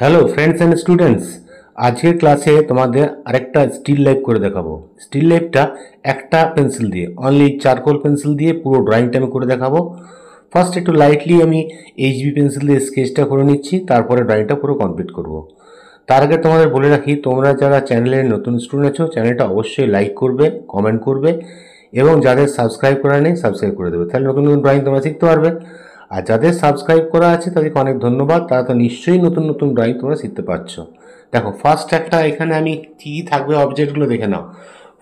Hello friends and students, আজকের ক্লাসে তোমাদের আরেকটা স্টিল লাইফ করে দেখাবো। স্টিল লাইফটা একটা পেন্সিল দিয়ে, অনলি চারকোল পেন্সিল দিয়ে পুরো ড্রয়িংটা আমি করে দেখাবো। ফার্স্ট একটু লাইটলি আমি এইচবি পেন্সিল দিয়ে স্কেচটা করে নিচ্ছি, তারপরে ড্রয়িংটা পুরো কমপ্লিট করব। তার আগে তোমাদের বলে রাখি, তোমরা যারা চ্যানেলের নতুন স্টুডেন্ট আছো চ্যানেলটা অবশ্যই লাইক করবে, কমেন্ট করবে এবং যাদের সাবস্ক্রাইব করা নেই সাবস্ক্রাইব করে দেবে, তাহলে নতুন নতুন ড্রয়িং তোমরা শিখতে পারবে। আর যাদের সাবস্ক্রাইব করা আছে তাদেরকে অনেক ধন্যবাদ, তারা তো নিশ্চয়ই নতুন নতুন ড্রয়িং তোমরা শিখতে পারছো। দেখো ফার্স্ট একটা এখানে আমি কী থাকবে অবজেক্টগুলো দেখে নাও।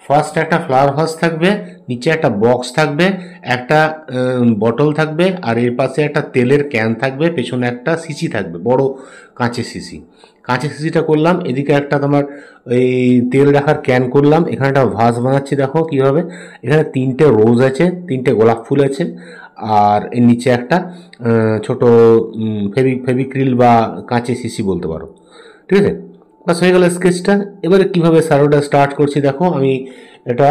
ফার্স্ট একটা ফ্লাওয়ার ভাস থাকবে, নিচে একটা বক্স থাকবে, একটা বটল থাকবে, আর এর পাশে একটা তেলের ক্যান থাকবে, পেছনে একটা সিসি থাকবে, বড় কাঁচের সিসি। কাঁচের সিসিটা করলাম, এদিকে একটা তোমার এই তেল রাখার ক্যান করলাম, এখানে একটা ভাস বানাচ্ছি। দেখো কীভাবে, এখানে তিনটে রোজ আছে, তিনটে গোলাপ ফুল আছে, আর এর নিচে একটা ছোট ফেভিক্রিল বা কাঁচের শিশি বলতে পারো। ঠিক আছে, বাস হয়ে গেল স্কেচটা। এবারে কীভাবে শ্যাডোটা স্টার্ট করছি দেখো। আমি এটা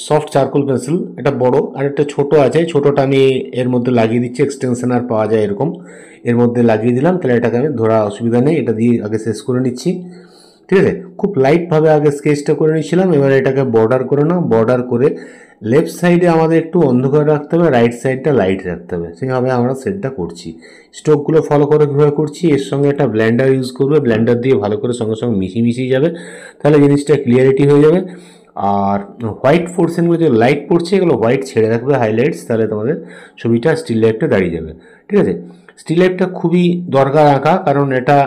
সফট চারকোল পেন্সিল, এটা বড় আর একটা ছোট আছে, ছোটোটা আমি এর মধ্যে লাগিয়ে দিচ্ছি, এক্সটেনশনার পাওয়া যায় এরকম, এর মধ্যে লাগিয়ে দিলাম। তাহলে এটাকে আমি ধরা অসুবিধা নেই, এটা দিয়ে আগে শেষ করে নিচ্ছি। ঠিক আছে, খুব লাইটভাবে আগে স্কেচটা করে নিচ্ছিলাম। এবার এটাকে বর্ডার করে নাও, বর্ডার করে লেফট সাইডে আমাদের একটু অন্ধকার রাখতে হবে, রাইট সাইডটা লাইট রাখতে হবে, সেইভাবে আমরা সেটটা করছি। স্ট্রোকগুলো ফলো করে কীভাবে করছি, এর সঙ্গে একটা ব্লেন্ডার ইউজ করবে, ব্লেন্ডার দিয়ে ভালো করে সঙ্গে সঙ্গে মিশিয়ে যাবে, তাহলে জিনিসটা ক্লিয়ারিটি হয়ে যাবে। আর হোয়াইট পোর্শনগুলো যে লাইট পড়ছে এগুলো হোয়াইট ছেড়ে রাখবে, হাইলাইটস, তাহলে তোমাদের ছবিটা স্টিল লাইফটা দাঁড়িয়ে যাবে। ঠিক আছে, স্টিল লাইফটা খুবই দরকার আঁকা, কারণ এটা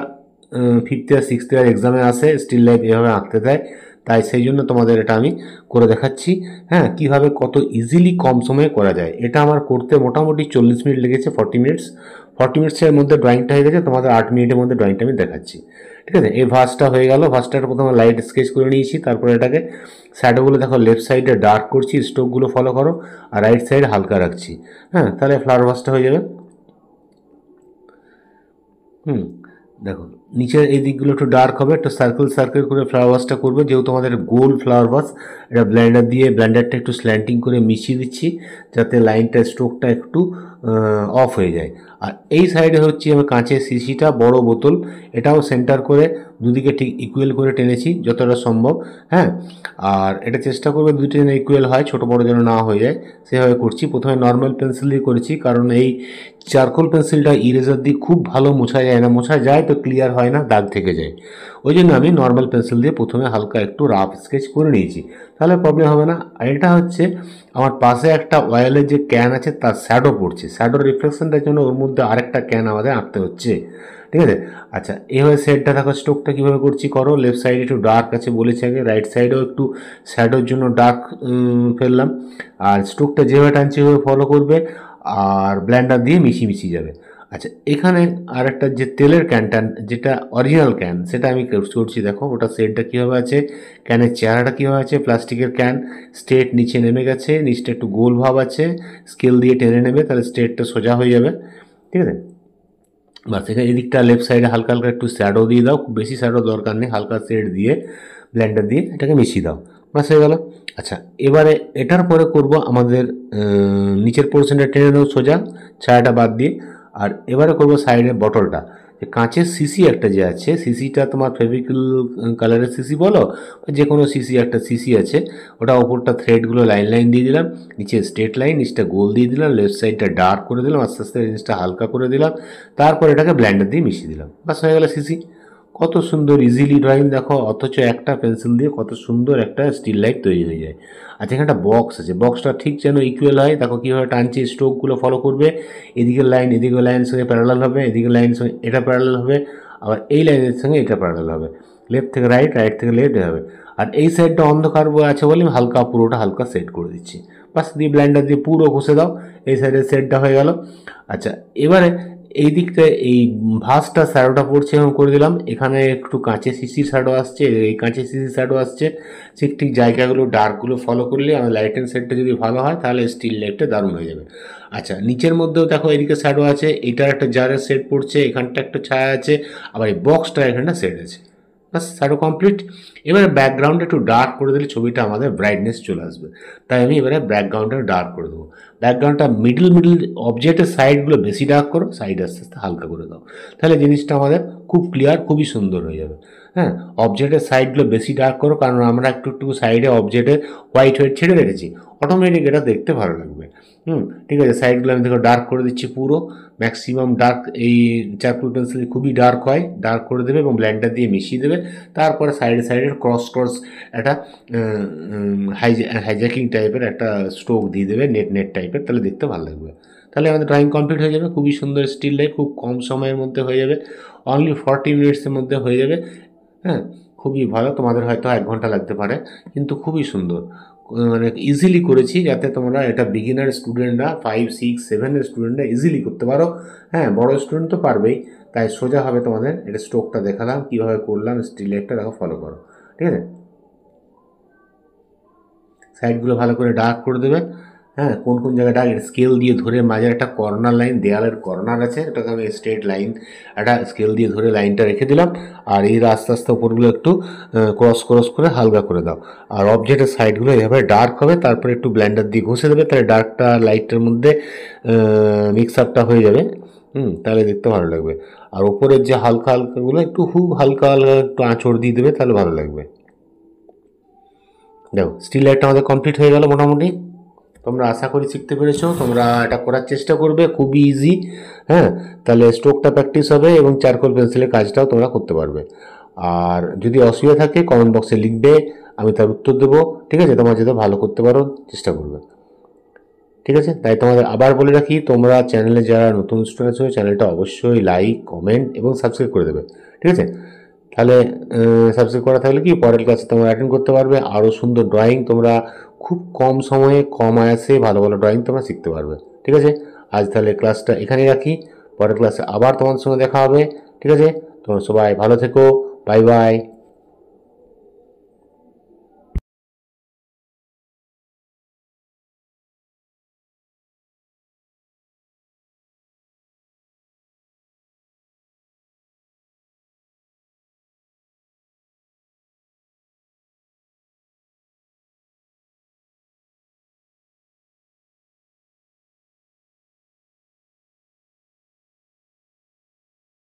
ফিফথ ইয়ার সিক্সথ ইয়ার এক্সামে আসে, স্টিল লাইফ এভাবে আঁকতে দেয়, তাই সেই জন্য তোমাদের এটা আমি করে দেখাচ্ছি। হ্যাঁ, কীভাবে কত ইজিলি কম সময়ে করা যায়। এটা আমার করতে মোটামুটি 40 মিনিট লেগেছে, 40 মিনিটসের মধ্যে ড্রয়িংটা হয়ে গেছে, তোমাদের 8 মিনিটের মধ্যে ড্রয়িংটা আমি দেখাচ্ছি। ঠিক আছে, এই ভাসটা হয়ে গেল। ভাসটার প্রথমে লাইট স্কেচ করে নিয়েছি, তারপরে এটাকে শ্যাডোগুলো দেখো লেফট সাইডে ডার্ক করছি, স্ট্রোকগুলো ফলো করো, আর রাইট সাইডে হালকা রাখছি। হ্যাঁ, তাহলে ফ্লাওয়ার ভাসটা হয়ে যাবে। দেখো নিচের এই দিকগুলো একটু ডার্ক হবে, একটু সার্কেল সার্কেল করে ফ্লাওয়ার ভাসটা করবে, যেহেতু আমাদের গোল ফ্লাওয়ার ভাস। এটা ব্লেন্ডারটা একটু স্ল্যান্টিং করে মিশিয়ে দিচ্ছি, যাতে লাইনটা স্ট্রোকটা একটু অফ হয়ে যায়। আর এই সাইডে হচ্ছে আমি কাঁচের শিশিটা, বড় বোতল, এটাও সেন্টার করে দুদিকে ঠিক ইকুয়াল করে টেনেছি যতটা সম্ভব। হ্যাঁ, আর এটা চেষ্টা করবে দুটো যেন ইকুয়াল হয়, ছোটো বড়ো যেন না হয়ে যায়, সেভাবে করছি। প্রথমে নর্মাল পেন্সিল দিয়ে করেছি, কারণ এই চারকোল পেন্সিলটা ইরেজার দিয়ে খুব ভালো মোছা যায় না, মোছা যায় তো ক্লিয়ার হয় না, দাগ থেকে যায়। ওই জন্য আমি নর্মাল পেন্সিল দিয়ে প্রথমে হালকা একটু রাফ স্কেচ করে নিয়েছি, তাহলে প্রবলেম হবে না। আর এটা হচ্ছে আমার পাশে একটা অয়েলের যে ক্যান আছে তার শ্যাডো পড়ছে, শ্যাডোর রিফ্লেকশনটার জন্য ওর মধ্যে আরেকটা ক্যান আমাদের আঁকতে হচ্ছে। ঠিক আছে, আচ্ছা এইভাবে সেটটা থাকা স্ট্রোকটা কীভাবে করছি করো। লেফট সাইডে একটু ডার্ক আছে বলেছি আগে, রাইট সাইডেও একটু শ্যাডোর জন্য ডার্ক ফেললাম, আর স্ট্রোকটা যেভাবে টানছি ওইভাবে ফলো করবে, আর ব্লেন্ডার দিয়ে মিশিয়ে যাবে। আচ্ছা, এখানে আর একটা যে তেলের ক্যানটা, যেটা অরিজিনাল ক্যান, সেটা আমি করছি। দেখো ওটা সেটটা কীভাবে আছে, ক্যানের চেহারাটা কীভাবে আছে, প্লাস্টিকের ক্যান, স্ট্রেট নিচে নেমে গেছে, নিচটা একটু গোল ভাব আছে, স্কেল দিয়ে টেনে নেবে, তাহলে স্ট্রেটটা সোজা হয়ে যাবে। ঠিক আছে, বাস এখানে এদিকটা লেফট সাইডে হালকা হালকা একটু শ্যাডো দিয়ে দাও, খুব বেশি শ্যাডো দরকার নেই, হালকা শেড দিয়ে ব্লেন্ডার দিয়ে এটাকে মিশিয়ে দাও, বাস হয়ে গেল। আচ্ছা, এবারে এটার পরে করব আমাদের নিচের পোর্শনটা টেনে নেব সোজা, ছায়াটা বাদ দিয়ে। আর এবারে করব সাইডে বটলটা, যে কাঁচের সিসি একটা যে আছে, সিসিটা তোমার ফেভিক্রিল কালারের সিসি বলো, যে কোনো সিসি, একটা সিসি আছে, ওটা ওপরটা থ্রেডগুলো লাইন লাইন দিয়ে দিলাম, নিচে স্ট্রেট লাইন, নিচটা গোল দিয়ে দিলাম, লেফট সাইডটা ডার্ক করে দিলাম, আস্তে আস্তে জিনিসটা হালকা করে দিলাম, তারপর এটাকে ব্লেন্ডার দিয়ে মিশিয়ে দিলাম, বাস হয়ে গেল সিসি। কত সুন্দর ইজিলি ড্রয়িং দেখো, অথচ একটা পেন্সিল দিয়ে কত সুন্দর একটা স্টিল লাইফ তৈরি হয়ে যায়। আচ্ছা, এখানে একটা বক্স আছে, বক্সটা ঠিক যেন ইকুয়াল হয়, দেখো কীভাবে টানছি, স্ট্রোকগুলো ফলো করবে, এদিকের লাইন এদিকের লাইনের সঙ্গে প্যারালাল হবে, এদিকের লাইনের সঙ্গে এটা প্যারালাল হবে, আবার এই লাইনের সঙ্গে এটা প্যারালাল হবে, লেফট থেকে রাইট, রাইট থেকে লেফট হবে। আর এই সাইডটা অন্ধকার আছে বলে আমি হালকা পুরোটা হালকা সেট করে দিচ্ছি, বাস দিয়ে ব্লেন্ডার দিয়ে পুরো ঘষে দাও, এই সাইডের সেটটা হয়ে গেল। আচ্ছা, এবারে এই দিকটা এই ভাসটা শ্যাডোটা পড়ছে এবং করে দিলাম, এখানে একটু কাঁচের শিশির শ্যাডো আসছে, এই কাঁচের শিশির শ্যাডো আসছে, ঠিক ঠিক জায়গাগুলো ডার্কগুলো ফলো করলে আমার লাইট অ্যান্ড সেটটা যদি ভালো হয় তাহলে স্টিল লাইফটা দারুণ হয়ে যাবে। আচ্ছা, নিচের মধ্যেও দেখো এদিকে শ্যাডো আছে, এটার একটা জারের সেট পড়ছে, এখানটা একটা ছায়া আছে, আবার এই বক্সটা এখানটা সেট আছে, বাস শ্যাডো কমপ্লিট। এবারে ব্যাকগ্রাউন্ড একটু ডার্ক করে দিলে ছবিটা আমাদের ব্রাইটনেস চলে আসবে। তাই আমি এবারে ব্যাকগ্রাউন্ডটা ডার্ক করে দেবো। ব্যাকগ্রাউন্ডটা মিডল অবজেক্টের সাইডগুলো বেশি ডার্ক করো, সাইড আস্তে আস্তে হালকা করে দাও, তাহলে জিনিসটা আমাদের খুব ক্লিয়ার, খুবই সুন্দর হয়ে যাবে। হ্যাঁ, অবজেক্টের সাইডগুলো বেশি ডার্ক করো, কারণ আমরা একটু একটু সাইডে অবজেক্টে হোয়াইট ছেড়ে রেখেছি, অটোমেটিক এটা দেখতে ভালো লাগবে। ঠিক আছে, সাইডগুলো আমি দেখো ডার্ক করে দিচ্ছি পুরো ম্যাক্সিমাম ডার্ক। এই চারকোল পেন্সিল খুবই ডার্ক হয়, ডার্ক করে দেবে এবং ব্লেন্ডার দিয়ে মিশিয়ে দেবে। তারপরে সাইডে ক্রস একটা হাইজ্যাকিং টাইপের একটা স্ট্রোক দিয়ে দেবে, নেট টাইপের, তাহলে দেখতে ভালো লাগবে। তাহলে আমাদের ড্রয়িং কমপ্লিট হয়ে যাবে। খুবই সুন্দর স্টিল লাইফ, খুব কম সময়ের মধ্যে হয়ে যাবে, অনলি 40 মিনিটসের মধ্যে হয়ে যাবে। হ্যাঁ, খুবই ভালো। তোমাদের হয়তো 1 ঘন্টা লাগতে পারে, কিন্তু খুবই সুন্দর, মানে ইজিলি করেছি, যাতে তোমরা এটা বিগিনার স্টুডেন্টরা 5, 6, 7-এর স্টুডেন্টরা ইজিলি করতে পারো। হ্যাঁ, বড় স্টুডেন্ট তো পারবেই, তাই সোজা হবে তোমাদের। এটা স্ট্রোকটা দেখালাম কীভাবে করলাম, স্টিল লাইফটা দেখো, ফলো করো। ঠিক আছে, সাইডগুলো ভালো করে ডার্ক করে দেবে। হ্যাঁ, কোন কোন জায়গায় ডার্ক, স্কেল দিয়ে ধরে মাঝে একটা কর্নার লাইন, দেয়ালের কর্নার আছে, এটাকে আমি স্ট্রেট লাইন একটা স্কেল দিয়ে ধরে লাইনটা রেখে দিলাম। আর এর আস্তে আস্তে ওপরগুলো একটু ক্রস করে হালকা করে দাও। আর অবজেক্টের সাইডগুলো এভাবে ডার্ক হবে, তারপরে একটু ব্লেন্ডার দিয়ে ঘষে দেবে, তাহলে ডার্কটা লাইটের মধ্যে মিক্স আপটা হয়ে যাবে। তাহলে দেখতে ভালো লাগবে। আর ওপরের যে হালকা হালকাগুলো একটু খুব হালকা একটু আঁচড় দিয়ে দেবে, তাহলে ভালো লাগবে। দেখো, স্টিল লাইটটা আমাদের কমপ্লিট হয়ে গেল মোটামুটি। তোমরা আশা করি শিখতে পেরেছো, তোমরা এটা করার চেষ্টা করবে, খুবই ইজি। হ্যাঁ, তাহলে স্ট্রোকটা প্র্যাকটিস হবে এবং চারকোল পেন্সিলের কাজটাও তোমরা করতে পারবে। আর যদি অসুবিধা থাকে কমেন্ট বক্সে লিখবে, আমি তার উত্তর দেবো। ঠিক আছে, তোমরা যাতে ভালো করতে পারো চেষ্টা করবে। ঠিক আছে, তাই তোমাদের আবার বলে রাখি, তোমরা চ্যানেলে যারা নতুন স্টুডেন্ট আছো, চ্যানেলটা অবশ্যই লাইক, কমেন্ট এবং সাবস্ক্রাইব করে দেবে। ঠিক আছে, তাহলে সাবস্ক্রাইব করা থাকলে কি পরের ক্লাসে তোমরা অ্যাটেন্ড করতে পারবে। আরও সুন্দর ড্রয়িং তোমরা খুব কম সময়ে, কম আয়াসে ভালো ভালো ড্রয়িং তোমরা শিখতে পারবে। ঠিক আছে, আজ তাহলে ক্লাসটা এখানেই রাখি, পরের ক্লাসে আবার তোমাদের সঙ্গে দেখা হবে। ঠিক আছে, তোমরা সবাই ভালো থেকো, বাই বাই।